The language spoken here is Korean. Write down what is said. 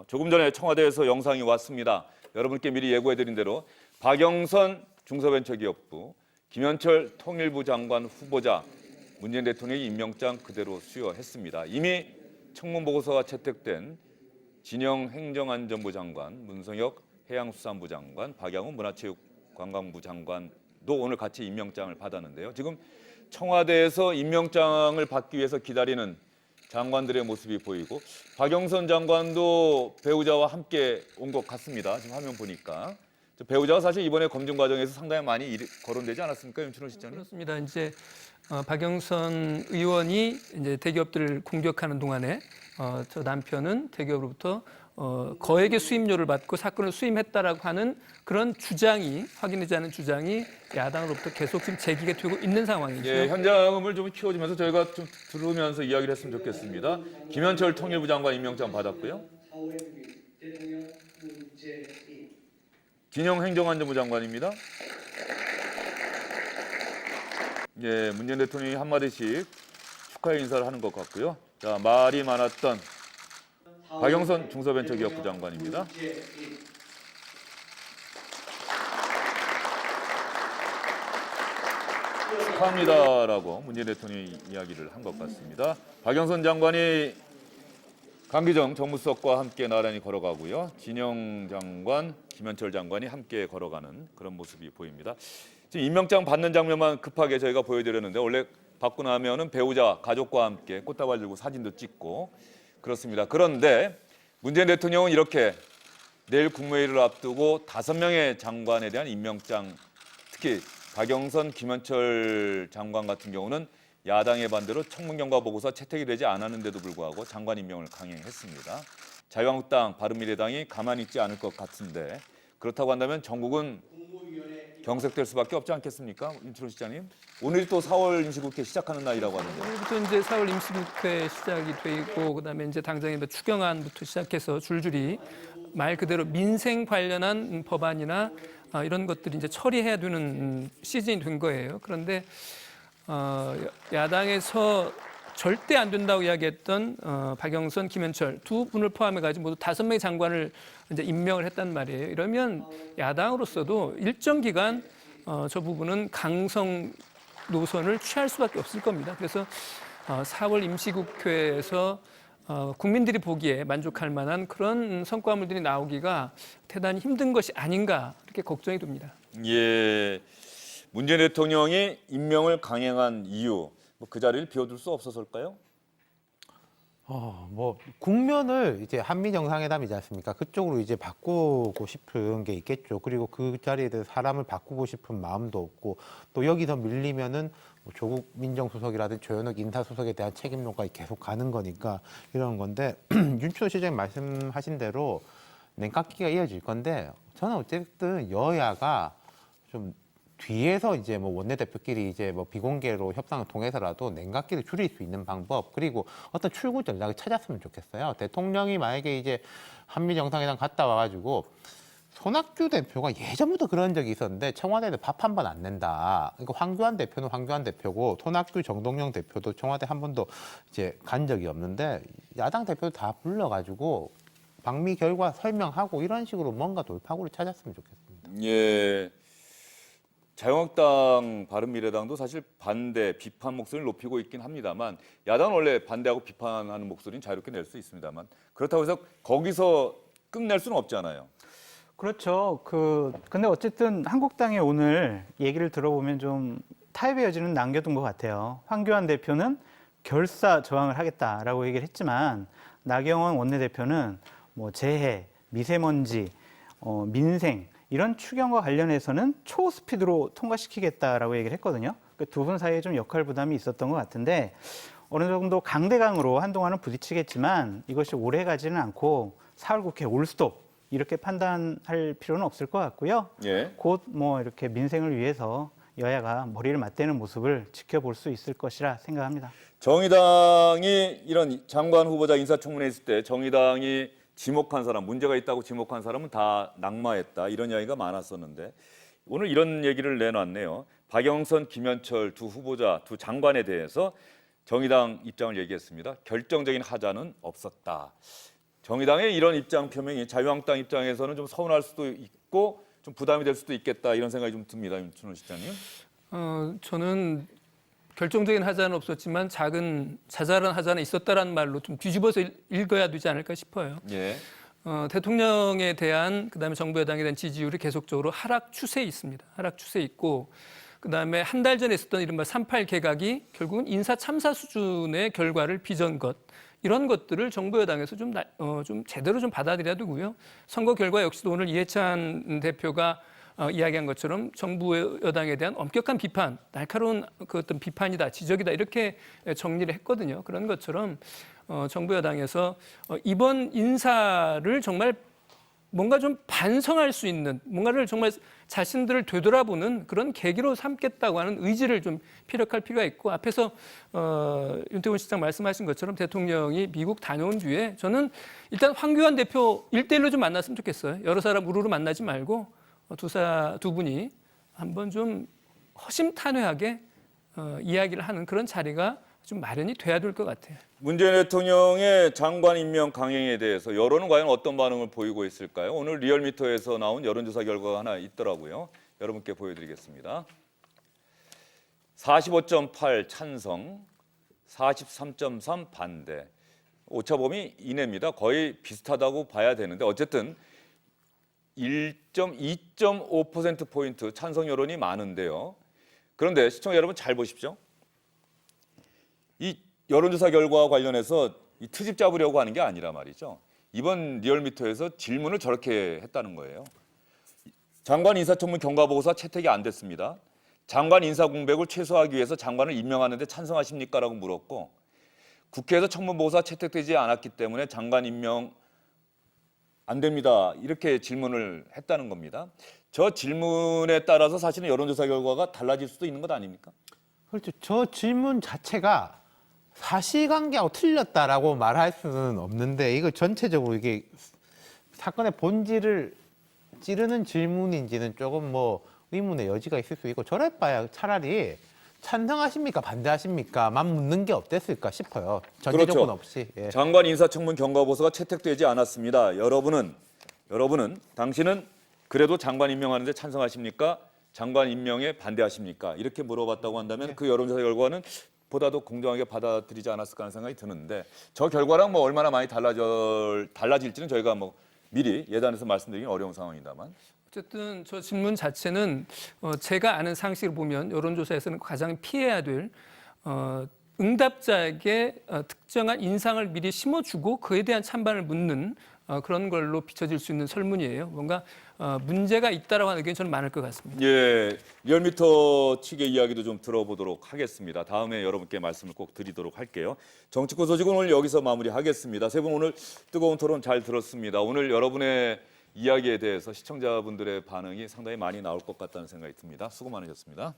조금 전에 청와대에서 영상이 왔습니다. 여러분께 미리 예고해드린 대로 박영선 중소벤처기업부, 김현철 통일부 장관 후보자 문재인 대통령이 임명장 그대로 수여했습니다. 이미 청문보고서가 채택된 진영 행정안전부 장관, 문성혁 해양수산부 장관, 박양훈 문화체육관광부 장관도 오늘 같이 임명장을 받았는데요. 지금 청와대에서 임명장을 받기 위해서 기다리는 장관들의 모습이 보이고 박영선 장관도 배우자와 함께 온 것 같습니다. 지금 화면 보니까. 배우자가 사실 이번에 검증 과정에서 상당히 많이 거론되지 않았습니까, 윤춘호 실장님? 그렇습니다. 이제 박영선 의원이 이제 대기업들을 공격하는 동안에 저 남편은 대기업으로부터 거액의 수임료를 받고 사건을 수임했다라고 하는 그런 주장이 확인되지 않은 주장이 야당으로부터 계속 지금 제기가 되고 있는 상황이죠. 예, 현장음을 좀 키워주면서 저희가 좀 들으면서 이야기를 했으면 좋겠습니다. 김현철 통일부 장관 임명장 받았고요. 진영 행정안전부 장관입니다. 예, 문재인 대통령이 한마디씩 축하의 인사를 하는 것 같고요. 자, 말이 많았던 박영선 중소벤처기업부 장관입니다. 축하합니다라고 문재인 대통령이 이야기를 한 것 같습니다. 박영선 장관이 강기정 정무수석과 함께 나란히 걸어가고요. 진영 장관, 김현철 장관이 함께 걸어가는 그런 모습이 보입니다. 지금 임명장 받는 장면만 급하게 저희가 보여드렸는데 원래 받고 나면은 배우자, 가족과 함께 꽃다발 들고 사진도 찍고 그렇습니다. 그런데 문재인 대통령은 이렇게 내일 국무회의를 앞두고 5명의 장관에 대한 임명장, 특히 박영선, 김현철 장관 같은 경우는 야당의 반대로 청문경과 보고서 채택이 되지 않았는데도 불구하고 장관 임명을 강행했습니다. 자유한국당, 바른미래당이 가만히 있지 않을 것 같은데 그렇다고 한다면 전국은 경색될 수밖에 없지 않겠습니까, 윤춘호 시장님? 오늘이 또 4월 임시국회 시작하는 날이라고 하는데. 오늘부터 이제 4월 임시국회 시작이 돼 있고 그다음에 이제 당장에 추경안부터 시작해서 줄줄이 말 그대로 민생 관련한 법안이나 이런 것들이 이제 처리해야 되는 시즌이 된 거예요. 그런데 야당에서 절대 안 된다고 이야기했던 박영선, 김현철 두 분을 포함해가지고 모두 5명의 장관을 이제 임명을 했단 말이에요. 이러면 야당으로서도 일정 기간 저 부분은 강성 노선을 취할 수밖에 없을 겁니다. 그래서 4월 임시국회에서 국민들이 보기에 만족할 만한 그런 성과물들이 나오기가 대단히 힘든 것이 아닌가 이렇게 걱정이 됩니다. 예, 문재인 대통령이 임명을 강행한 이유, 그 자리를 비워둘 수 없었을까요? 뭐 국면을 이제 한미 정상회담이지 않습니까? 그쪽으로 이제 바꾸고 싶은 게 있겠죠. 그리고 그 자리에 대해서 사람을 바꾸고 싶은 마음도 없고 또 여기서 밀리면은 뭐 조국 민정수석이라든지 조현욱 인사수석에 대한 책임론까지 계속 가는 거니까 이런 건데 윤춘호 시장님 말씀하신 대로 냉깎기가 이어질 건데 저는 어쨌든 여야가 좀 뒤에서 이제 뭐 원내대표끼리 이제 뭐 비공개로 협상을 통해서라도 냉각기를 줄일 수 있는 방법 그리고 어떤 출구 전략을 찾았으면 좋겠어요. 대통령이 만약에 이제 한미 정상회담 갔다 와가지고 손학규 대표가 예전부터 그런 적이 있었는데 청와대에서 밥 한 번 안 낸다. 그러니까 황교안 대표는 황교안 대표고 손학규, 정동영 대표도 청와대 한 번도 이제 간 적이 없는데 야당 대표 다 불러가지고 방미 결과 설명하고 이런 식으로 뭔가 돌파구를 찾았으면 좋겠습니다. 예. 자유한국당, 바른미래당도 사실 반대, 비판 목소리를 높이고 있긴 합니다만 야당은 원래 반대하고 비판하는 목소리는 자유롭게 낼 수 있습니다만 그렇다고 해서 거기서 끝낼 수는 없잖아요. 그렇죠. 근데 어쨌든 한국당이 오늘 얘기를 들어보면 좀 타협의 여지는 남겨둔 것 같아요. 황교안 대표는 결사 저항을 하겠다라고 얘기를 했지만 나경원 원내대표는 뭐 재해, 미세먼지, 민생 이런 추경과 관련해서는 초스피드로 통과시키겠다라고 얘기를 했거든요. 그 두 분 사이에 좀 역할 부담이 있었던 것 같은데 어느 정도 강대강으로 한동안은 부딪히겠지만 이것이 오래 가지는 않고 4월 국회 올스톱 이렇게 판단할 필요는 없을 것 같고요. 예. 곧 뭐 이렇게 민생을 위해서 여야가 머리를 맞대는 모습을 지켜볼 수 있을 것이라 생각합니다. 정의당이 이런 장관 후보자 인사청문회 있을 때 정의당이 지목한 사람, 문제가 있다고 지목한 사람은 다 낙마했다. 이런 이야기가 많았었는데 오늘 이런 얘기를 내놨네요. 박영선, 김현철 두 후보자, 두 장관에 대해서 정의당 입장을 얘기했습니다. 결정적인 하자는 없었다. 정의당의 이런 입장 표명이 자유한국당 입장에서는 좀 서운할 수도 있고 좀 부담이 될 수도 있겠다 이런 생각이 좀 듭니다. 윤춘호 실장님. 저는 결정적인 하자는 없었지만 작은 자잘한 하자는 있었다라는 말로 좀 뒤집어서 읽어야 되지 않을까 싶어요. 예. 대통령에 대한 그다음에 정부 여당에 대한 지지율이 계속적으로 하락 추세에 있습니다. 하락 추세에 있고 그다음에 한 달 전에 있었던 이른바 3.8 개각이 결국은 인사 참사 수준의 결과를 빚은 것 이런 것들을 정부 여당에서 좀 제대로 좀 받아들여야 되고요. 선거 결과 역시도 오늘 이해찬 대표가 이야기한 것처럼 정부 여당에 대한 엄격한 비판, 날카로운 그 어떤 비판이다, 지적이다 이렇게 정리를 했거든요. 그런 것처럼 정부 여당에서 이번 인사를 정말 뭔가 좀 반성할 수 있는 뭔가를 정말 자신들을 되돌아보는 그런 계기로 삼겠다고 하는 의지를 좀 피력할 필요가 있고 앞에서 윤태곤 실장 말씀하신 것처럼 대통령이 미국 다녀온 뒤에 저는 일단 황교안 대표 1대1로 좀 만났으면 좋겠어요. 여러 사람 우르르 만나지 말고 두 분이 한번 좀 허심탄회하게 이야기를 하는 그런 자리가 좀 마련이 돼야 될 것 같아요. 문재인 대통령의 장관 임명 강행에 대해서 여론은 과연 어떤 반응을 보이고 있을까요? 오늘 리얼미터에서 나온 여론조사 결과가 하나 있더라고요. 여러분께 보여드리겠습니다. 45.8 찬성, 43.3 반대. 오차범위 이내입니다. 거의 비슷하다고 봐야 되는데 어쨌든 2.5%포인트 찬성 여론이 많은데요. 그런데 시청자 여러분 잘 보십시오. 이 여론조사 결과와 관련해서 이 트집 잡으려고 하는 게 아니라 말이죠. 이번 리얼미터에서 질문을 저렇게 했다는 거예요. 장관 인사청문 경과보고서 채택이 안 됐습니다. 장관 인사 공백을 최소화하기 위해서 장관을 임명하는 데 찬성하십니까? 라고 물었고 국회에서 청문보고서가 채택되지 않았기 때문에 장관 임명 안 됩니다. 이렇게 질문을 했다는 겁니다. 저 질문에 따라서 사실은 여론조사 결과가 달라질 수도 있는 것 아닙니까? 그렇죠. 저 질문 자체가 사실관계하고 틀렸다라고 말할 수는 없는데 이거 전체적으로 이게 사건의 본질을 찌르는 질문인지는 조금 뭐 의문의 여지가 있을 수 있고 저럴 바야 차라리 찬성하십니까 반대하십니까만 묻는 게 어땠을까 싶어요. 전제 그렇죠. 조건 없이. 예. 장관 인사청문 경과보고서가 채택되지 않았습니다. 여러분은 당신은 그래도 장관 임명하는데 찬성하십니까? 장관 임명에 반대하십니까? 이렇게 물어봤다고 한다면 그 여론조사 결과는 보다도 공정하게 받아들이지 않았을까 하는 생각이 드는데 저 결과랑 뭐 얼마나 많이 달라질지는 저희가 뭐 미리 예단해서 말씀드리기 어려운 상황입니다만. 어쨌든 저 질문 자체는 제가 아는 상식을 보면 여론조사에서는 가장 피해야 될 응답자에게 특정한 인상을 미리 심어주고 그에 대한 찬반을 묻는 그런 걸로 비춰질 수 있는 설문이에요. 뭔가 문제가 있다라고 하는 의견이 저는 많을 것 같습니다. 예, 리얼미터 측의 이야기도 좀 들어보도록 하겠습니다. 다음에 여러분께 말씀을 꼭 드리도록 할게요. 정치권 소식은 오늘 여기서 마무리하겠습니다. 세 분 오늘 뜨거운 토론 잘 들었습니다. 오늘 여러분의 이야기에 대해서 시청자분들의 반응이 상당히 많이 나올 것 같다는 생각이 듭니다. 수고 많으셨습니다.